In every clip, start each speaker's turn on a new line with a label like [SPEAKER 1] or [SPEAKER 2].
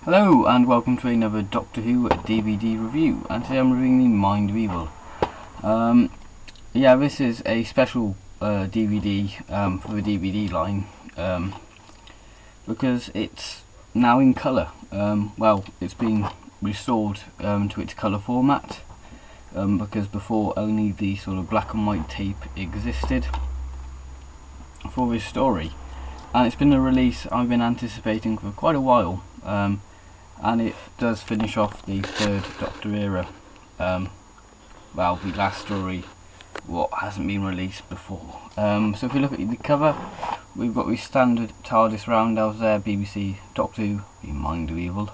[SPEAKER 1] Hello and welcome to another Doctor Who DVD review, and today I'm reviewing the Mind of Evil. This is a special DVD for the DVD line because it's now in colour. It's been restored to its colour format because before only the sort of black and white tape existed for this story, and it's been a release I've been anticipating for quite a while. And it does finish off the third Doctor era. The last story, what hasn't been released before. So if we look at the cover, we've got the standard TARDIS roundhouse there, BBC Doctor Who, the Mind of Evil.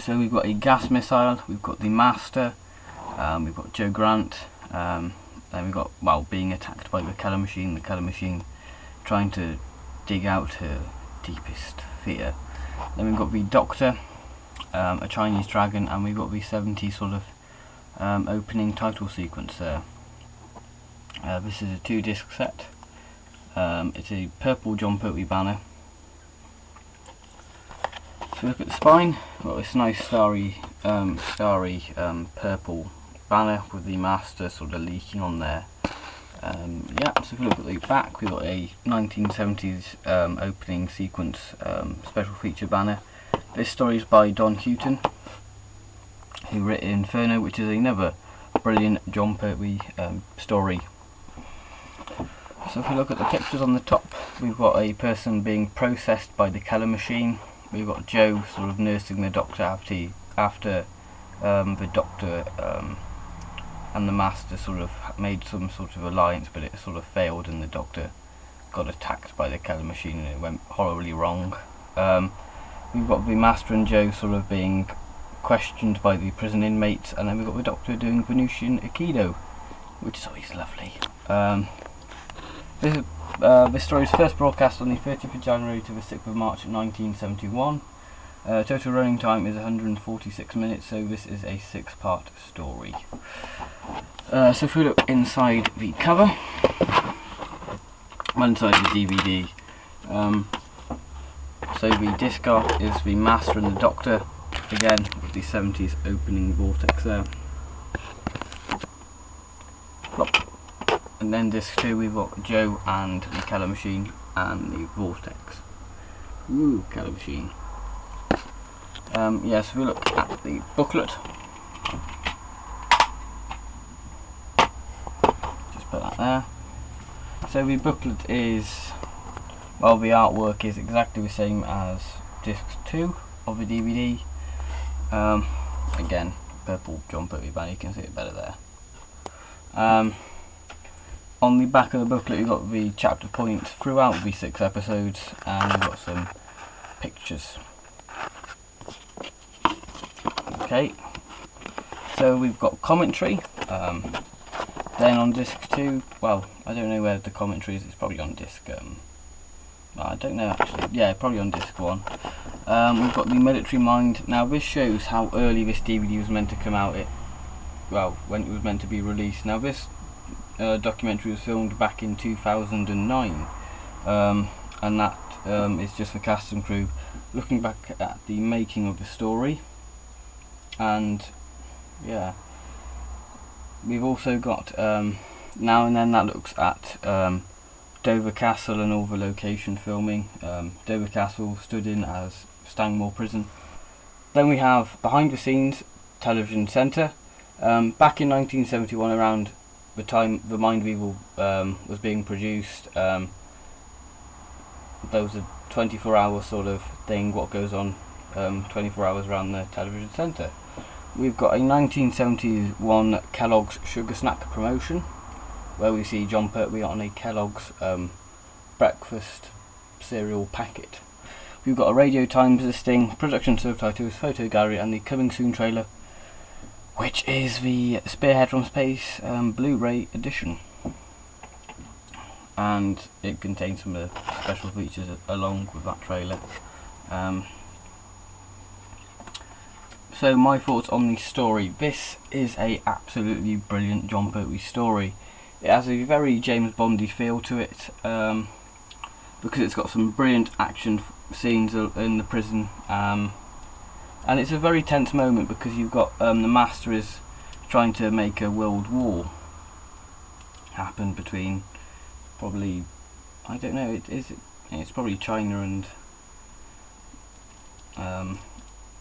[SPEAKER 1] So we've got a gas missile, we've got the Master, we've got Jo Grant, then we've got, being attacked by the Keller machine trying to dig out her deepest fear. Then we've got the Doctor, a Chinese dragon, and we've got the 70s sort of opening title sequence there. This is a 2-disc set. It's a purple John Pertwee banner. So we look at the spine, we've got this nice starry purple banner with the Master sort of leaking on there. So if we look at the back, we've got a 1970s opening sequence special feature banner. This story is by Don Houghton, who wrote Inferno, which is another brilliant John Pertwee story. So if we look at the pictures on the top, we've got a person being processed by the Keller machine. We've got Jo sort of nursing the Doctor after the Doctor and the Master sort of made some sort of alliance, but it sort of failed and the Doctor got attacked by the Keller machine and it went horribly wrong. We've got the Master and Jo sort of being questioned by the prison inmates, and then we've got the Doctor doing Venusian Aikido, which is always lovely. This story is first broadcast on the 30th of January to the 6th of March 1971. Total running time is 146 minutes, so this is a 6-part story. So if we look inside the cover, inside the DVD, so the disc art is the Master and the Doctor, again with the 70s opening vortex there. Plop. And then disc 2 we've got Jo and the Keller machine and the vortex. Ooh, Keller machine. So if we look at the booklet, just put that there. So the booklet is, the artwork is exactly the same as disc 2 of the DVD. Again, purple John Pertwee banner, you can see it better there. On the back of the booklet you've got the chapter points throughout the 6 episodes, and we've got some pictures. Okay, so we've got commentary. Then on disc 2, I don't know where the commentary is, it's probably on disc, I don't know actually, probably on disc 1. We've got the Military Mind. Now this shows how early this DVD was meant to come out, when it was meant to be released. Now this documentary was filmed back in 2009, and that is just the cast and crew looking back at the making of the story. And we've also got Now and Then that looks at Dover Castle and all the location filming. Dover Castle stood in as Stanmore Prison. Then we have Behind the Scenes Television Centre. Back in 1971, around the time the Mind of Evil was being produced, there was a 24-hour sort of thing, what goes on 24 hours around the television centre. We've got a 1971 Kellogg's Sugar Snack promotion, where we see John Pertwee on a Kellogg's breakfast cereal packet. We've got a Radio Times listing, production subtitles, photo gallery, and the coming soon trailer, which is the Spearhead from Space Blu-ray edition. And it contains some of the special features along with that trailer. So my thoughts on the story. This is a absolutely brilliant John Pertwee story. It has a very James Bondy feel to it, because it's got some brilliant action scenes in the prison, and it's a very tense moment because you've got the Master is trying to make a world war happen between, probably, I don't know, it's probably China and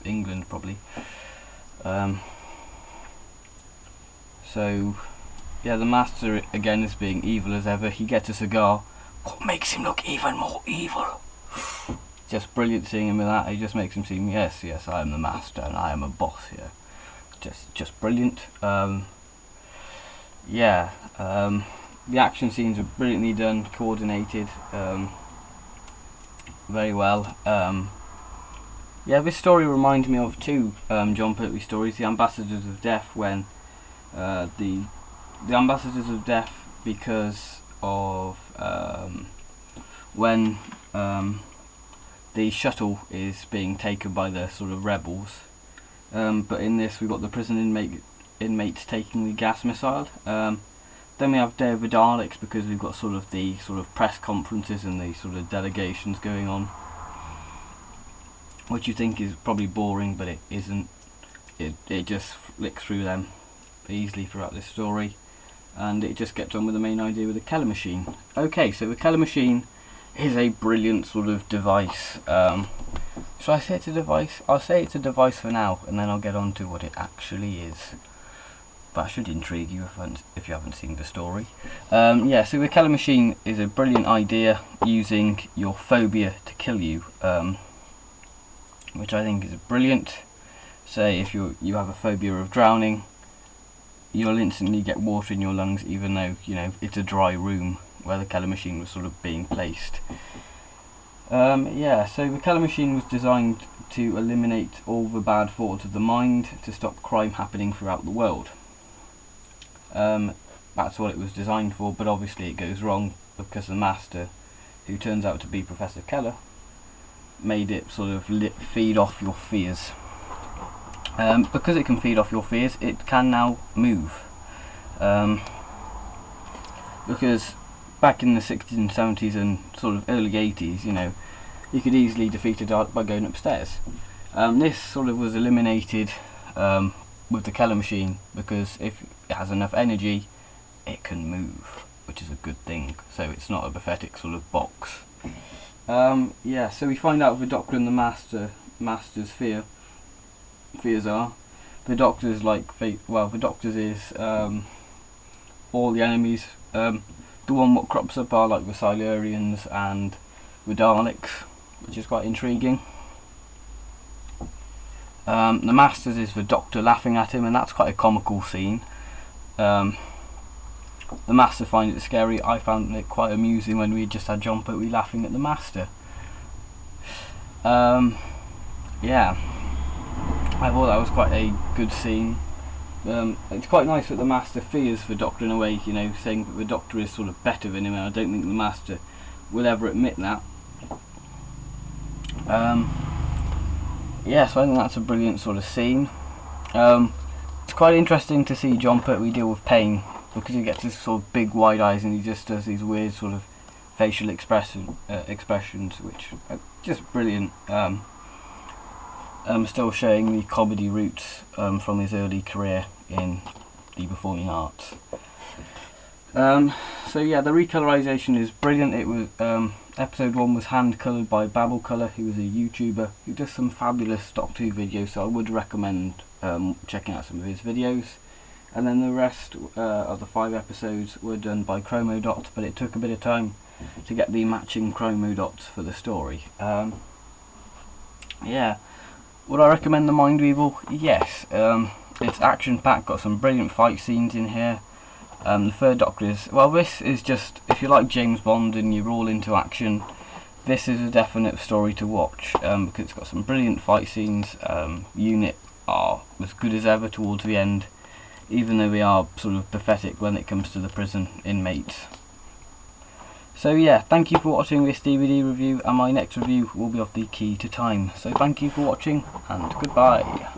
[SPEAKER 1] England probably. So yeah, the Master again is being evil as ever. He gets a cigar. What makes him look even more evil? Just brilliant seeing him with that. He just makes him seem, yes, I am the Master and I am a boss here. Just brilliant. Yeah, the action scenes are brilliantly done, coordinated, very well. Yeah, this story reminds me of two Jon Pertwee stories, The Ambassadors of Death, when the Ambassadors of Death, because of when the shuttle is being taken by the sort of rebels, but in this we've got the prison inmates taking the gas missile. Then we have Day of the Daleks, because we've got the press conferences and the sort of delegations going on, which you think is probably boring, but it isn't. It just flicks through them easily throughout this story, and it just gets on with the main idea with the Keller machine. Okay, so the Keller machine is a brilliant sort of device. Should I say it's a device? I'll say it's a device for now, and then I'll get on to what it actually is. That should intrigue you if you haven't seen the story. Yeah, so the Keller machine is a brilliant idea, using your phobia to kill you, which I think is brilliant. Say if you have a phobia of drowning, you'll instantly get water in your lungs, even though it's a dry room where the Keller machine was sort of being placed. Yeah, so the Keller machine was designed to eliminate all the bad thoughts of the mind, to stop crime happening throughout the world. That's what it was designed for, but obviously it goes wrong because the Master, who turns out to be Professor Keller, made it sort of feed off your fears. Because it can feed off your fears, it can now move. Because back in the 60s and 70s and sort of early 80s, you could easily defeat a Dalek by going upstairs. This sort of was eliminated with the Keller machine, because if it has enough energy, it can move, which is a good thing. So it's not a pathetic sort of box. Yeah, so we find out the Doctor and the Master's fears are. The Doctor's the Doctor's is all the enemies. The one what crops up are like the Silurians and the Daleks, which is quite intriguing. The Master's is the Doctor laughing at him, and that's quite a comical scene. The Master finds it scary. I found it quite amusing when we just had Jon Pertwee laughing at the Master. Yeah, I thought that was quite a good scene. It's quite nice that the Master fears the Doctor in a way, saying that the Doctor is sort of better than him, and I don't think the Master will ever admit that. Yeah, so I think that's a brilliant sort of scene. It's quite interesting to see Jon Pertwee deal with pain, because he gets his sort of big wide eyes and he just does these weird sort of facial expressions, which are just brilliant. Still showing the comedy roots from his early career in the performing arts. So yeah, the recolorization is brilliant. It was episode 1 was hand coloured by Babel Colour, who was a YouTuber who does some fabulous Stock 2 videos, so I would recommend checking out some of his videos. And then the rest of the 5 episodes were done by Chromo Dots, but it took a bit of time to get the matching Chromo Dots for the story. Yeah, would I recommend The Mind Weevil? Yes. It's action packed, got some brilliant fight scenes in here. The third Doctor is, well, this is just, if you like James Bond and you're all into action, this is a definite story to watch, because it's got some brilliant fight scenes. Unit are as good as ever towards the end, even though they are sort of pathetic when it comes to the prison inmates. So yeah, thank you for watching this DVD review, and my next review will be of The Key to Time. So thank you for watching, and goodbye.